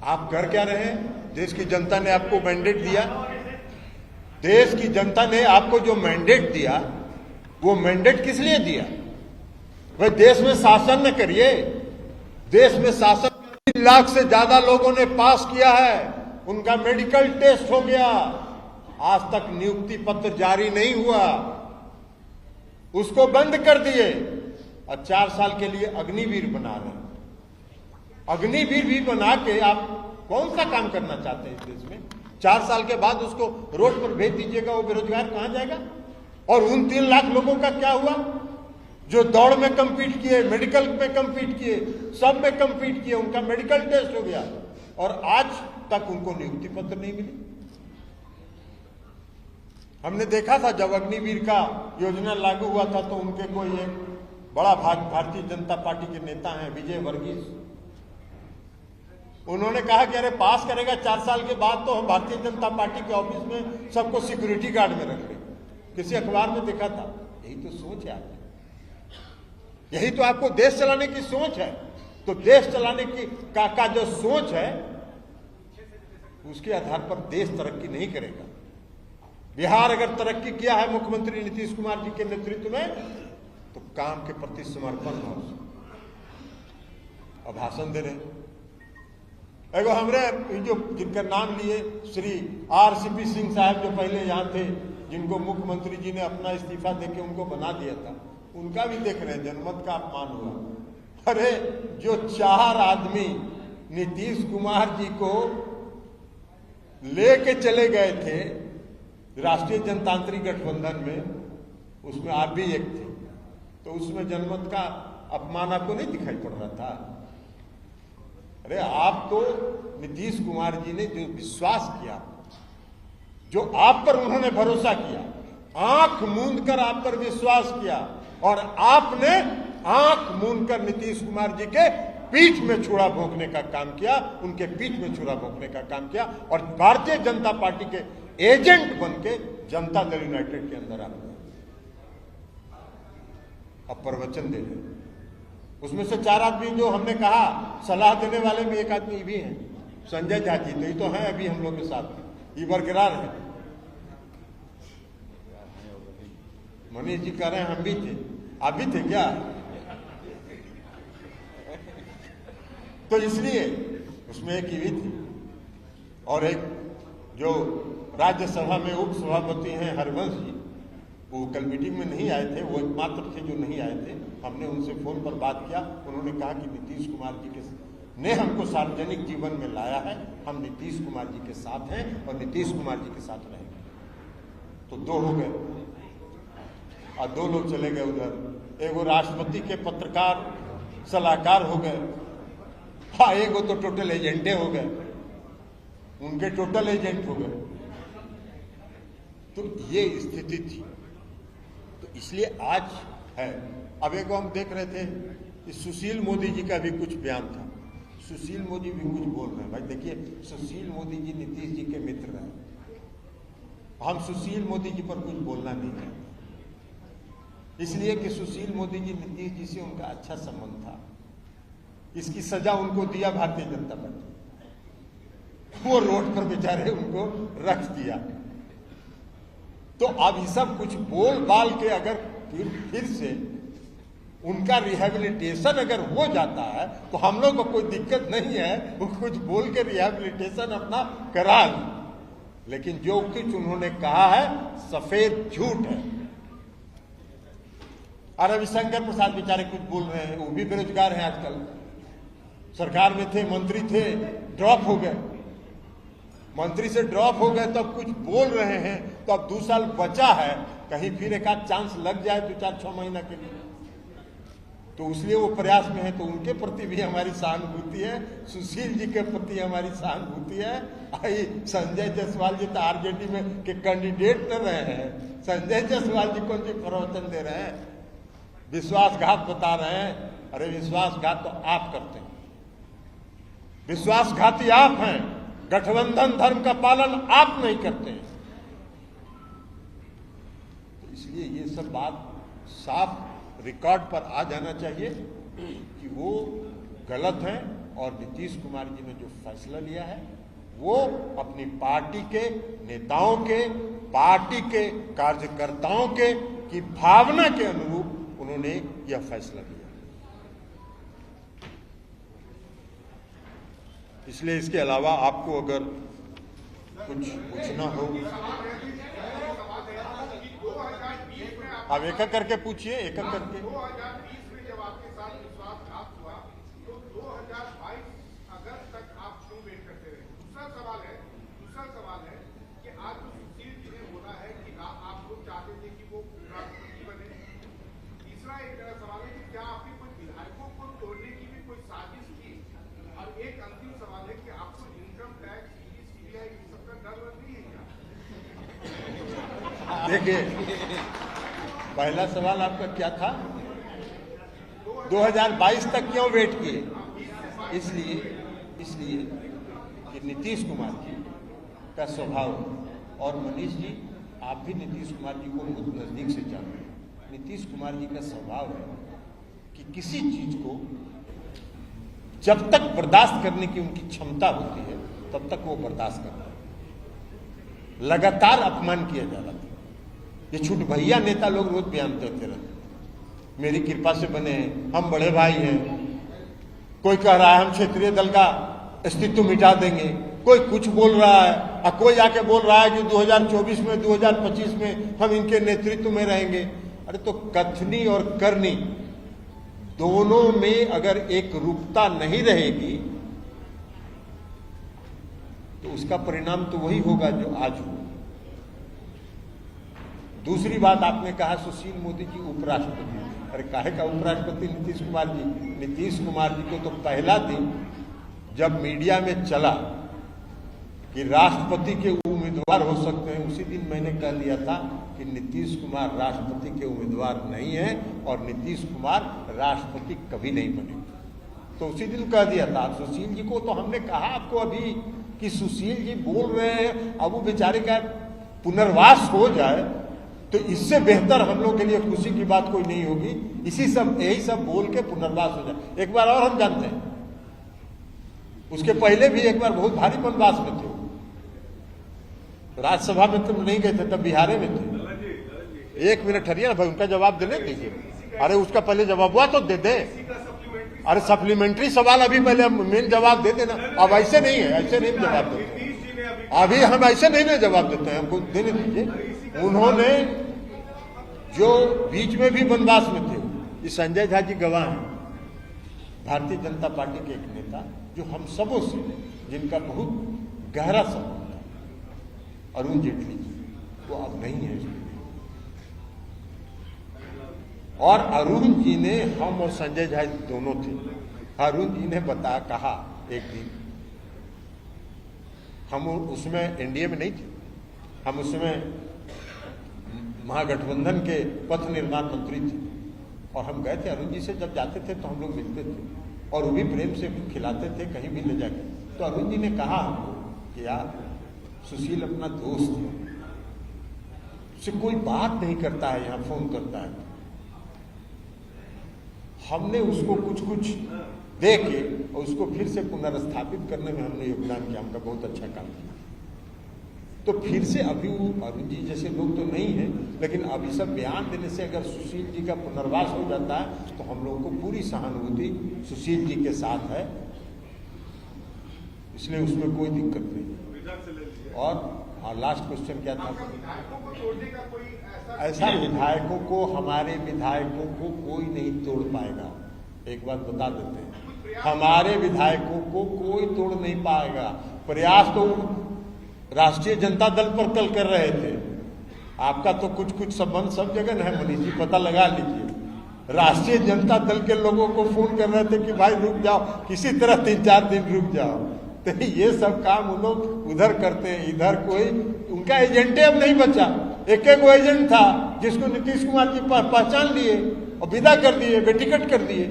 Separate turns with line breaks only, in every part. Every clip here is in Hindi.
आप कर क्या रहे हैं? देश की जनता ने आपको मैंडेट दिया, देश की जनता ने आपको जो मैंडेट दिया वो मैंडेट किस लिए दिया? भाई देश में शासन न करिए, देश में शासन 3 लाख से ज्यादा लोगों ने पास किया है, उनका मेडिकल टेस्ट हो गया, आज तक नियुक्ति पत्र जारी नहीं हुआ, उसको बंद कर दिए और 4 साल के लिए अग्निवीर बना रहे हैं। अग्निवीर भी बना के आप कौन सा काम करना चाहते हैं इस देश में? 4 साल के बाद उसको रोड पर भेज दीजिएगा, वो बेरोजगार कहां जाएगा? और उन 3 लाख लोगों का क्या हुआ जो दौड़ में कम्पीट किए, मेडिकल में कम्पीट किए, सब में कम्पीट किए, उनका मेडिकल टेस्ट हो गया और आज तक उनको नियुक्ति पत्र नहीं मिली। हमने देखा था जब अग्निवीर का योजना लागू हुआ था तो उनके कोई एक बड़ा भारतीय जनता पार्टी के नेता हैं विजय वर्गीस, उन्होंने कहा कि अरे पास करेगा 4 साल के बाद तो हम भारतीय जनता पार्टी के ऑफिस में सबको सिक्योरिटी गार्ड में रख लेंगे। किसी अखबार में देखा था। यही तो सोच है आपकी, यही तो आपको देश चलाने की सोच है। तो देश चलाने की का जो सोच है उसके आधार पर देश तरक्की नहीं करेगा। बिहार अगर तरक्की किया है मुख्यमंत्री नीतीश कुमार जी के नेतृत्व में तो काम के प्रति समर्पण हो। अब भाषण दे रहे एगो हमरे जो जिनका नाम लिए श्री RCP सिंह साहब जो पहले यहाँ थे, जिनको मुख्यमंत्री जी ने अपना इस्तीफा देके उनको बना दिया था, उनका भी देख रहे हैं जनमत का अपमान हुआ। अरे जो 4 आदमी नीतीश कुमार जी को लेके चले गए थे राष्ट्रीय जनतांत्रिक गठबंधन में, उसमें आप भी एक थे, तो उसमें जनमत का अपमान आपको नहीं दिखाई पड़ रहा था? अरे आप तो नीतीश कुमार जी ने जो विश्वास किया, जो आप पर उन्होंने भरोसा किया, आंख मूंद कर आप पर विश्वास किया और आपने आंख मूंद कर नीतीश कुमार जी के पीठ में छुरा भोंकने का काम किया, उनके पीठ में छुरा भोंकने का काम किया और भारतीय जनता पार्टी के एजेंट बन के जनता दल यूनाइटेड के अंदर आ गए। अब प्रवचन दे रहे, उसमें से 4 आदमी जो हमने कहा सलाह देने वाले में एक आदमी भी हैं, संजय झा जी, तो ये तो हैं अभी हम लोग के साथ, ये बरकरार है। मनीष जी कह रहे हैं हम भी थे, आप भी थे क्या? तो इसलिए उसमें एक ये थी और एक जो राज्यसभा में उप सभापति हैं हरवंश जी, वो कल मीटिंग में नहीं आए थे, वो एकमात्र थे जो नहीं आए थे। हमने उनसे फोन पर बात किया, उन्होंने कहा कि नीतीश कुमार जी ने हमको सार्वजनिक जीवन में लाया है, हम नीतीश कुमार जी के साथ हैं और नीतीश कुमार जी के साथ रहेंगे। तो 2 हो गए और 2 लोग चले गए उधर। एगो राष्ट्रपति के पत्रकार सलाहकार हो गए, हाँ एगो तो टोटल एजेंटे हो गए, उनके टोटल एजेंट हो गए। तो ये स्थिति थी, तो इसलिए आज है। अब एक हम देख रहे थे कि सुशील मोदी जी का भी कुछ बयान था, सुशील मोदी भी कुछ बोल रहे हैं। भाई देखिए, सुशील मोदी जी नीतीश जी के मित्र हैं, हम सुशील मोदी जी पर कुछ बोलना नहीं है, इसलिए कि सुशील मोदी जी नीतीश जी से उनका अच्छा संबंध था। इसकी सजा उनको दिया भारतीय जनता पार्टी, वो रोड पर बेचारे उनको रख दिया। तो अब ये सब कुछ बोल बाल के अगर फिर से उनका रिहेबिलिटेशन अगर हो जाता है तो हम लोग को कोई दिक्कत नहीं है, वो कुछ बोल के रिहेबिलिटेशन अपना करा लें, लेकिन जो कुछ उन्होंने कहा है सफेद झूठ है। और रविशंकर प्रसाद बेचारे कुछ बोल रहे हैं, वो भी बेरोजगार हैं आजकल, सरकार में थे, मंत्री थे, ड्रॉप हो गए, मंत्री से ड्रॉप हो गए तो अब कुछ बोल रहे हैं। तो अब 2 साल बचा है, कहीं फिर एक आध चांस लग जाए 2-4-6 महीना के लिए, तो इसलिए वो प्रयास में है। तो उनके प्रति भी हमारी सहानुभूति है, सुशील जी के प्रति हमारी सहानुभूति है। आई संजय जायसवाल जी तो RJD में के कैंडिडेट न रहे हैं, संजय जायसवाल जी कौन सी प्रवचन दे रहे हैं, विश्वासघात बता रहे हैं। अरे विश्वासघात तो आप करते हैं, विश्वासघाती आप हैं, गठबंधन धर्म का पालन आप नहीं करते हैं। तो इसलिए ये सब बात साफ रिकॉर्ड पर आ जाना चाहिए कि वो गलत है। और नीतीश कुमार जी ने जो फैसला लिया है वो अपनी पार्टी के नेताओं के, पार्टी के कार्यकर्ताओं के की भावना के अनुरूप उन्होंने यह फैसला लिया। इसलिए इसके अलावा आपको अगर कुछ पूछना हो आप एक एक करके पूछिए, एक एक करके।
2020 में जब आपके साथ विश्वासघात हुआ तो 2022 अगस्त तक आप क्यों वेट करते रहे? दूसरा सवाल है कि आज जो सुशील जी ने बोला है कि आप लोग चाहते थे कि वो राष्ट्रपति बने। तीसरा एक सवाल है कि क्या आपने कोई विधायकों को तोड़ने की भी कोई साजिश की? और एक अंतिम सवाल है कि आपको इनकम टैक्स, सीबीआई सबका डर नहीं है क्या?
देखिए, पहला सवाल आपका क्या था? 2022 तक क्यों वेट किए? इसलिए कि नीतीश कुमार जी का स्वभाव, और मनीष जी आप भी नीतीश कुमार जी को बहुत नजदीक से जानते हैं, नीतीश कुमार जी का स्वभाव है कि किसी चीज को जब तक बर्दाश्त करने की उनकी क्षमता होती है तब तक वो बर्दाश्त करते हैं। लगातार अपमान किया जा रहा था। ये छूट भैया नेता लोग रोज बयान देते रहते, मेरी कृपा से बने हैं, हम बड़े भाई हैं। कोई कह रहा है हम क्षेत्रीय दल का अस्तित्व मिटा देंगे, कोई कुछ बोल रहा है, और कोई आके बोल रहा है कि 2024 में 2025 में हम इनके नेतृत्व में रहेंगे। अरे तो कथनी और करनी दोनों में अगर एक रूपता नहीं रहेगी तो उसका परिणाम तो वही होगा जो आज हुआ। दूसरी बात आपने कहा सुशील मोदी जी उपराष्ट्रपति। अरे काहे का उपराष्ट्रपति नीतीश कुमार जी? नीतीश कुमार जी को तो पहला दिन जब मीडिया में चला कि राष्ट्रपति के उम्मीदवार हो सकते हैं, उसी दिन मैंने कह दिया था कि नीतीश कुमार राष्ट्रपति के उम्मीदवार नहीं है और नीतीश कुमार राष्ट्रपति कभी नहीं बने। तो उसी दिन कह दिया था। सुशील जी को तो हमने कहा आपको अभी कि सुशील जी बोल रहे हैं, अब वो बेचारे का पुनर्वास हो जाए तो इससे बेहतर हम लोग के लिए खुशी की बात कोई नहीं होगी। यही सब बोल के पुनर्वास हो जाए। एक बार और हम जानते हैं, उसके पहले भी एक बार बहुत भारी वनवास में थे, राज्यसभा में तो नहीं गए थे, तब बिहार में थे। एक मिनट ठहरिए ना भाई, उनका जवाब देने दीजिए। अरे उसका पहले जवाब हुआ तो दे दे। अरे सप्लीमेंट्री सवाल अभी पहले मेन जवाब दे देना। अब ऐसे नहीं है, ऐसे नहीं जवाब देते अभी हम ऐसे नहीं जवाब देते हैं, हमको देने दीजिए। उन्होंने जो बीच में भी वनवास में थे, ये संजय झा जी गवाह हैं, भारतीय जनता पार्टी के एक नेता जो हम सबों से जिनका बहुत गहरा संबंध था, अरुण जेटली जी, वो अब नहीं है इसमें। और अरुण जी ने, हम और संजय झा दोनों थे, अरुण जी ने कहा एक दिन, हम उसमें एनडीए में नहीं थे, हम उसमें महागठबंधन के पथ निर्माण मंत्री थे, और हम गए थे अरुण जी से। जब जाते थे तो हम लोग मिलते थे और वो भी प्रेम से खिलाते थे, कहीं भी ले जाके। तो अरुण जी ने कहा हमको कि यार सुशील अपना दोस्त है, उससे कोई बात नहीं करता है, यहाँ फोन करता है। हमने उसको कुछ दे के और उसको फिर से पुनर्स्थापित करने में हमने योगदान किया, हमका बहुत अच्छा काम किया। तो फिर से अभी वो अरुण जी जैसे लोग तो नहीं है, लेकिन अभी सब बयान देने से अगर सुशील जी का पुनर्वास हो जाता है तो हम लोगों को पूरी सहानुभूति सुशील जी के साथ है, इसलिए उसमें कोई दिक्कत नहीं। और लास्ट क्वेश्चन क्या था? ऐसा विधायकों को, हमारे विधायकों को कोई नहीं तोड़ पाएगा। एक बात बता देते हैं, हमारे विधायकों को कोई तोड़ नहीं पाएगा। प्रयास तो राष्ट्रीय जनता दल पर कल कर रहे थे, आपका तो कुछ संबंध सब जगह है मनीष जी, पता लगा लीजिए। राष्ट्रीय जनता दल के लोगों को फोन कर रहे थे कि भाई रुक जाओ, किसी तरह 3-4 दिन रुक जाओ। तो ये सब काम उन लोग उधर करते हैं, इधर कोई उनका एजेंटे अब नहीं बचा। एक वो एजेंट था जिसको नीतीश कुमार जी पहचान लिए और विदा कर दिए, बेटिकट कर दिए।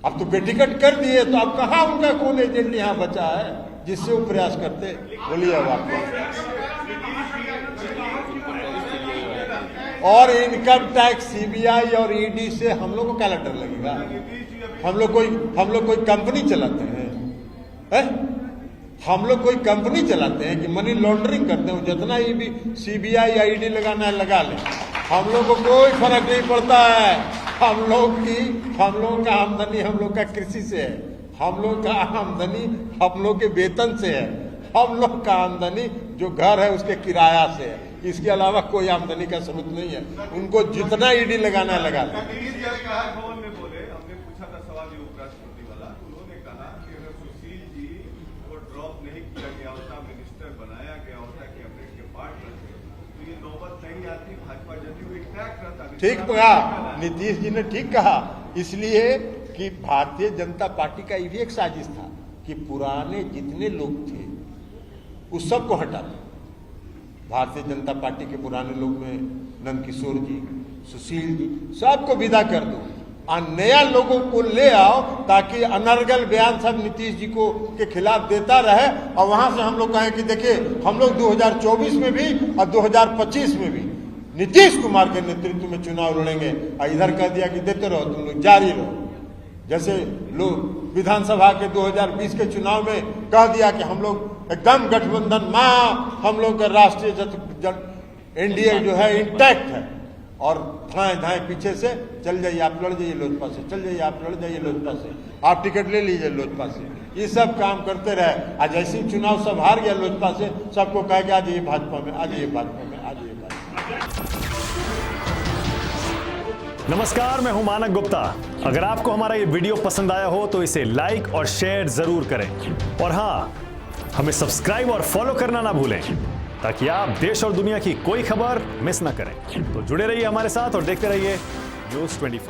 अब तो बेटिकट कर दिए तो अब कहाँ उनका कौन एजेंट यहाँ बचा है जिससे वो प्रयास करते? बोलिए अब आपको। और इनकम टैक्स, सीबीआई और ईडी से हम लोग को क्या डर लगेगा? हम लोग कोई कंपनी चलाते हैं, हैं? हम लोग कोई कंपनी चलाते हैं कि मनी लॉन्ड्रिंग करते हैं? जितना ही भी CBI या ED लगाना है लगा ले, हम लोग को कोई फर्क नहीं पड़ता है। हम लोग का आमदनी हम लोग का कृषि से है, हम लोग का आमदनी हम लोग के वेतन से है, हम लोग का आमदनी जो घर है उसके किराया से है। इसके अलावा कोई आमदनी का सबूत नहीं है। उनको जितना ED लगाना है लगा ले।
भवन में बोले, हमने पूछा था सवाल ये उपराष्ट्रपति वाला, उन्होंने कहा कि अगर सुशील जी को ड्रॉप नहीं किया गया होता, मिनिस्टर बनाया गया होता कैबिनेट के पार्ट रहते, तो ये नौबत नहीं आती, भाजपा जदयू इंटैक्ट रहता।
ठीक कहा नीतीश जी ने, ठीक कहा। इसलिए कि भारतीय जनता पार्टी का ये भी एक साजिश था कि पुराने जितने लोग थे उस सबको हटा दो। भारतीय जनता पार्टी के पुराने लोग में नंदकिशोर जी, सुशील जी, सबको विदा कर दो और नया लोगों को ले आओ, ताकि अनर्गल बयान सब नीतीश जी को के खिलाफ देता रहे। और वहां से हम लोग कहें कि देखिए हम लोग 2024 में भी और 2025 में भी नीतीश कुमार के नेतृत्व में चुनाव लड़ेंगे। और इधर कह दिया कि देते रहो, तुम लोग जारी रहो। जैसे लोग विधानसभा के 2020 के चुनाव में कह दिया कि हम लोग एकदम गठबंधन मां, हम लोग का राष्ट्रीय NDA जो है इंटैक्ट है, और धाए धाए पीछे से चल जाइए आप लड़ जाइए लोजपा से, चल जाइए आप लड़ जाइए लोजपा से, आप टिकट ले लीजिए लोजपा से। ये सब काम करते रहे। आज जैसे ही चुनाव सब हार गया लोजपा से, सबको कह के आ जाइए भाजपा में, आ जाइए भाजपा में, आ जाइए भाजपा में।
नमस्कार, मैं हूं मानक गुप्ता। अगर आपको हमारा ये वीडियो पसंद आया हो तो इसे लाइक और शेयर जरूर करें, और हां, हमें सब्सक्राइब और फॉलो करना ना भूलें, ताकि आप देश और दुनिया की कोई खबर मिस ना करें। तो जुड़े रहिए हमारे साथ और देखते रहिए न्यूज़ 24।